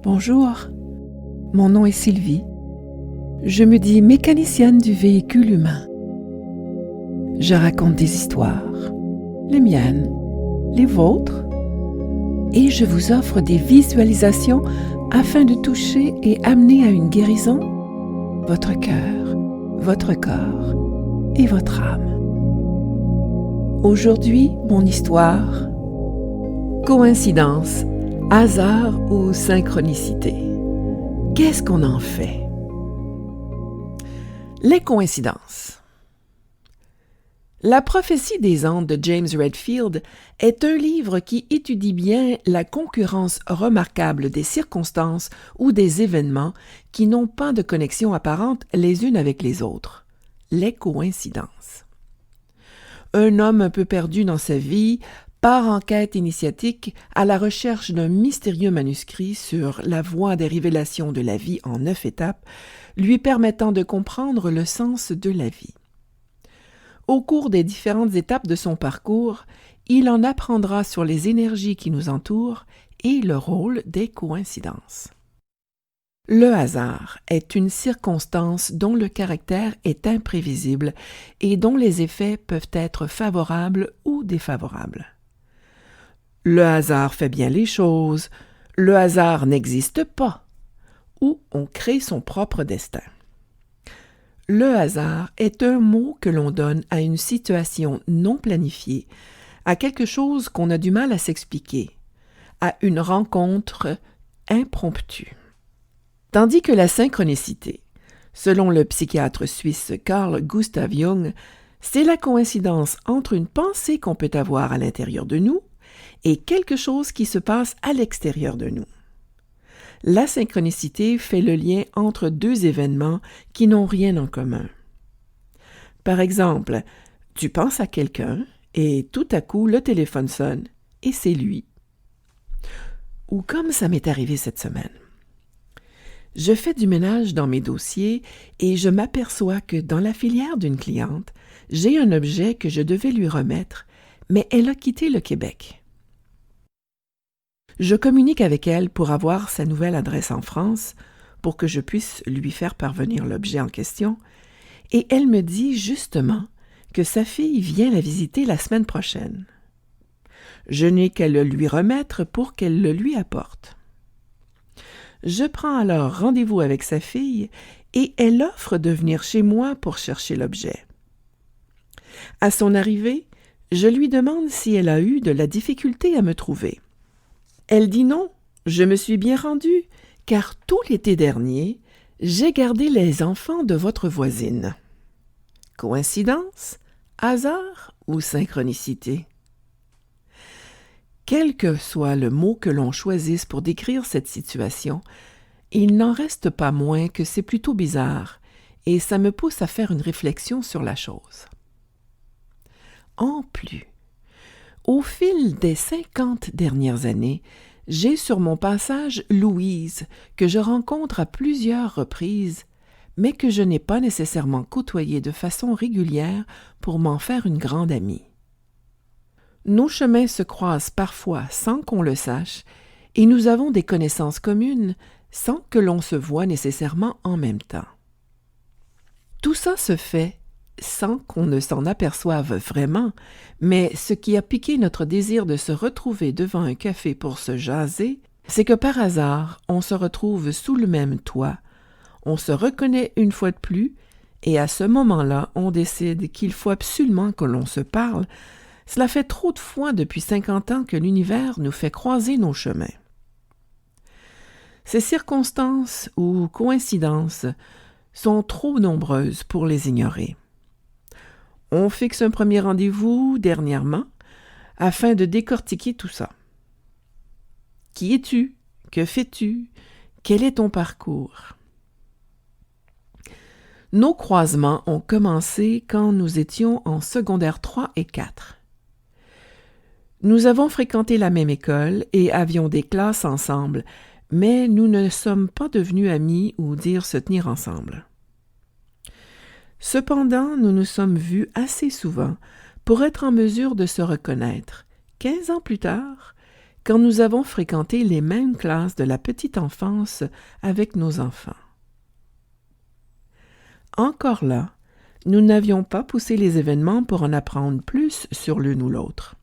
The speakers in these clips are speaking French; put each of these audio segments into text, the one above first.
Bonjour, mon nom est Sylvie. Je me dis mécanicienne du véhicule humain. Je raconte des histoires, les miennes, les vôtres, et je vous offre des visualisations afin de toucher et amener à une guérison votre cœur, votre corps et votre âme. Aujourd'hui, mon histoire, coïncidence, hasard ou synchronicité. Qu'est-ce qu'on en fait? Les coïncidences. La prophétie des Andes de James Redfield est un livre qui étudie bien la concurrence remarquable des circonstances ou des événements qui n'ont pas de connexion apparente les unes avec les autres. Les coïncidences. Un homme un peu perdu dans sa vie part en quête initiatique à la recherche d'un mystérieux manuscrit sur la voie des révélations de la vie en 9 étapes, lui permettant de comprendre le sens de la vie. Au cours des différentes étapes de son parcours, il en apprendra sur les énergies qui nous entourent et le rôle des coïncidences. Le hasard est une circonstance dont le caractère est imprévisible et dont les effets peuvent être favorables ou défavorables. Le hasard fait bien les choses, le hasard n'existe pas, ou on crée son propre destin. Le hasard est un mot que l'on donne à une situation non planifiée, à quelque chose qu'on a du mal à s'expliquer, à une rencontre impromptue. Tandis que la synchronicité, selon le psychiatre suisse Carl Gustav Jung, c'est la coïncidence entre une pensée qu'on peut avoir à l'intérieur de nous et quelque chose qui se passe à l'extérieur de nous. La synchronicité fait le lien entre deux événements qui n'ont rien en commun. Par exemple, tu penses à quelqu'un et tout à coup le téléphone sonne et c'est lui. Ou comme ça m'est arrivé cette semaine. Je fais du ménage dans mes dossiers et je m'aperçois que dans la filière d'une cliente, j'ai un objet que je devais lui remettre, mais elle a quitté le Québec. Je communique avec elle pour avoir sa nouvelle adresse en France, pour que je puisse lui faire parvenir l'objet en question, et elle me dit justement que sa fille vient la visiter la semaine prochaine. Je n'ai qu'à le lui remettre pour qu'elle le lui apporte. Je prends alors rendez-vous avec sa fille et elle offre de venir chez moi pour chercher l'objet. À son arrivée, je lui demande si elle a eu de la difficulté à me trouver. Elle dit non, je me suis bien rendue, car tout l'été dernier, j'ai gardé les enfants de votre voisine. Coïncidence, hasard ou synchronicité? Quel que soit le mot que l'on choisisse pour décrire cette situation, il n'en reste pas moins que c'est plutôt bizarre, et ça me pousse à faire une réflexion sur la chose. En plus, au fil des 50 dernières années, j'ai sur mon passage Louise, que je rencontre à plusieurs reprises, mais que je n'ai pas nécessairement côtoyée de façon régulière pour m'en faire une grande amie. Nos chemins se croisent parfois sans qu'on le sache, et nous avons des connaissances communes sans que l'on se voie nécessairement en même temps. Tout ça se fait sans qu'on ne s'en aperçoive vraiment, mais ce qui a piqué notre désir de se retrouver devant un café pour se jaser, c'est que par hasard, on se retrouve sous le même toit, on se reconnaît une fois de plus, et à ce moment-là, on décide qu'il faut absolument que l'on se parle. Cela fait trop de fois depuis 50 ans que l'univers nous fait croiser nos chemins. Ces circonstances ou coïncidences sont trop nombreuses pour les ignorer. On fixe un premier rendez-vous dernièrement afin de décortiquer tout ça. Qui es-tu? Que fais-tu? Quel est ton parcours? Nos croisements ont commencé quand nous étions en secondaire 3 et 4. Nous avons fréquenté la même école et avions des classes ensemble, mais nous ne sommes pas devenus amis ou dire se tenir ensemble. Cependant, nous nous sommes vus assez souvent pour être en mesure de se reconnaître, 15 ans plus tard, quand nous avons fréquenté les mêmes classes de la petite enfance avec nos enfants. Encore là, nous n'avions pas poussé les événements pour en apprendre plus sur l'une ou l'autre.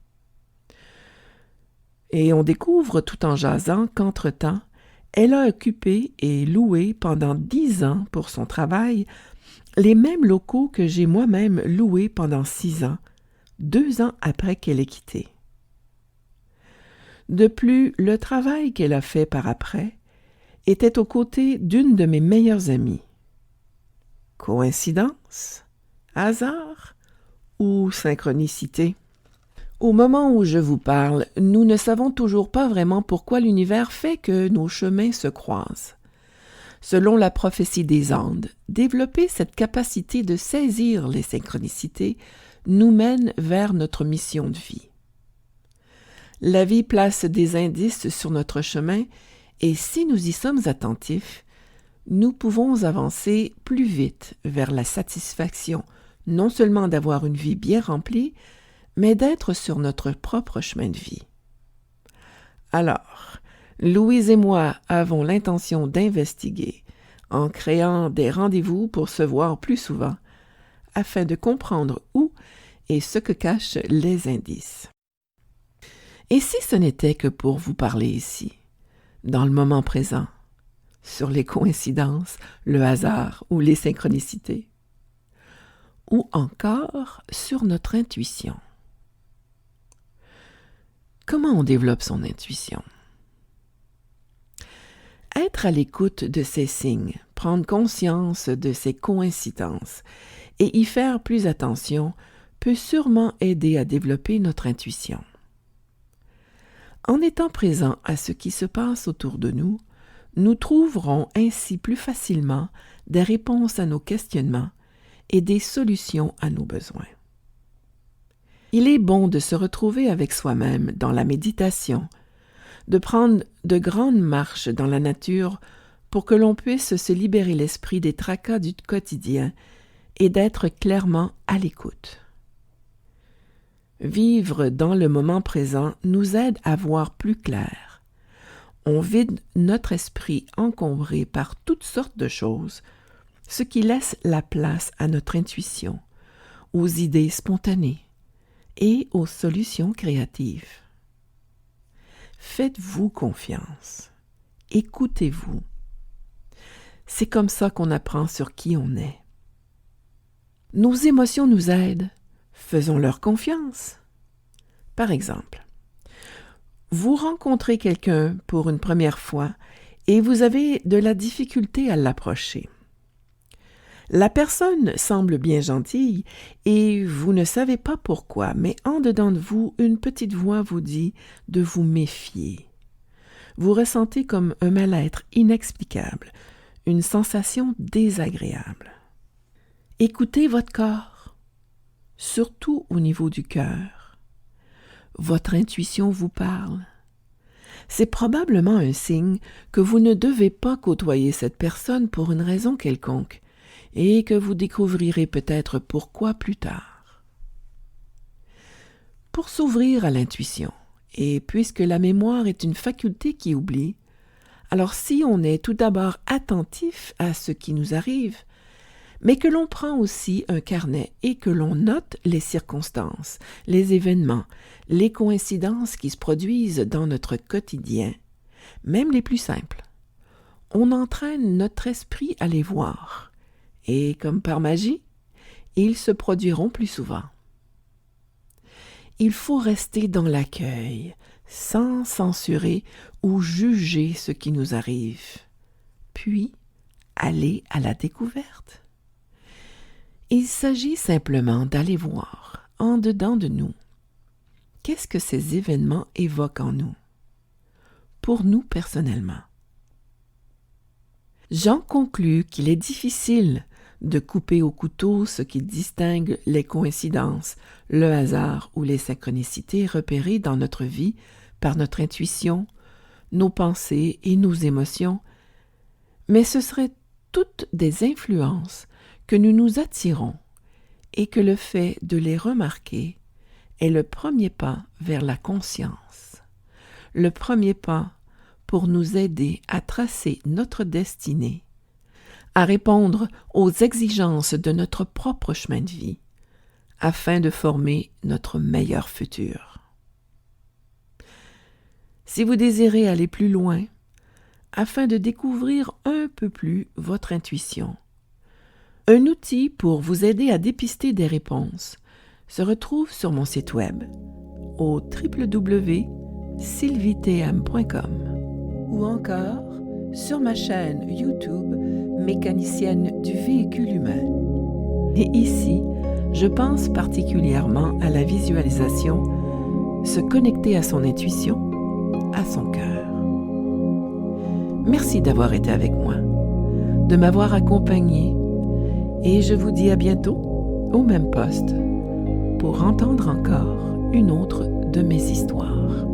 Et on découvre tout en jasant qu'entre-temps, elle a occupé et loué pendant 10 ans pour son travail les mêmes locaux que j'ai moi-même loués pendant 6 ans, 2 ans après qu'elle ait quitté. De plus, le travail qu'elle a fait par après était aux côtés d'une de mes meilleures amies. Coïncidence? Hasard? Ou synchronicité? Au moment où je vous parle, nous ne savons toujours pas vraiment pourquoi l'univers fait que nos chemins se croisent. Selon la prophétie des Andes, développer cette capacité de saisir les synchronicités nous mène vers notre mission de vie. La vie place des indices sur notre chemin et si nous y sommes attentifs, nous pouvons avancer plus vite vers la satisfaction, non seulement d'avoir une vie bien remplie, mais d'être sur notre propre chemin de vie. Alors, Louise et moi avons l'intention d'investiguer en créant des rendez-vous pour se voir plus souvent, afin de comprendre où et ce que cachent les indices. Et si ce n'était que pour vous parler ici, dans le moment présent, sur les coïncidences, le hasard ou les synchronicités, ou encore sur notre intuition. Comment on développe son intuition? Être à l'écoute de ces signes, prendre conscience de ces coïncidences et y faire plus attention peut sûrement aider à développer notre intuition. En étant présent à ce qui se passe autour de nous, nous trouverons ainsi plus facilement des réponses à nos questionnements et des solutions à nos besoins. Il est bon de se retrouver avec soi-même dans la méditation, de prendre de grandes marches dans la nature pour que l'on puisse se libérer l'esprit des tracas du quotidien et d'être clairement à l'écoute. Vivre dans le moment présent nous aide à voir plus clair. On vide notre esprit encombré par toutes sortes de choses, ce qui laisse la place à notre intuition, aux idées spontanées et aux solutions créatives. Faites-vous confiance. Écoutez-vous. C'est comme ça qu'on apprend sur qui on est. Nos émotions nous aident. Faisons-leur confiance. Par exemple, vous rencontrez quelqu'un pour une première fois et vous avez de la difficulté à l'approcher. La personne semble bien gentille et vous ne savez pas pourquoi, mais en dedans de vous, une petite voix vous dit de vous méfier. Vous ressentez comme un mal-être inexplicable, une sensation désagréable. Écoutez votre corps, surtout au niveau du cœur. Votre intuition vous parle. C'est probablement un signe que vous ne devez pas côtoyer cette personne pour une raison quelconque, et que vous découvrirez peut-être pourquoi plus tard. Pour s'ouvrir à l'intuition, et puisque la mémoire est une faculté qui oublie, alors si on est tout d'abord attentif à ce qui nous arrive, mais que l'on prend aussi un carnet et que l'on note les circonstances, les événements, les coïncidences qui se produisent dans notre quotidien, même les plus simples, on entraîne notre esprit à les voir. Et comme par magie, ils se produiront plus souvent. Il faut rester dans l'accueil, sans censurer ou juger ce qui nous arrive, puis aller à la découverte. Il s'agit simplement d'aller voir, en dedans de nous, qu'est-ce que ces événements évoquent en nous, pour nous personnellement. J'en conclus qu'il est difficile de couper au couteau ce qui distingue les coïncidences, le hasard ou les synchronicités repérées dans notre vie par notre intuition, nos pensées et nos émotions, mais ce seraient toutes des influences que nous nous attirons et que le fait de les remarquer est le premier pas vers la conscience, le premier pas pour nous aider à tracer notre destinée, à répondre aux exigences de notre propre chemin de vie, afin de former notre meilleur futur. Si vous désirez aller plus loin, afin de découvrir un peu plus votre intuition, un outil pour vous aider à dépister des réponses se retrouve sur mon site web au www.sylvietm.com ou encore sur ma chaîne YouTube Mécanicienne du véhicule humain. Et ici, je pense particulièrement à la visualisation, se connecter à son intuition, à son cœur. Merci d'avoir été avec moi, de m'avoir accompagné, et je vous dis à bientôt au même poste pour entendre encore une autre de mes histoires.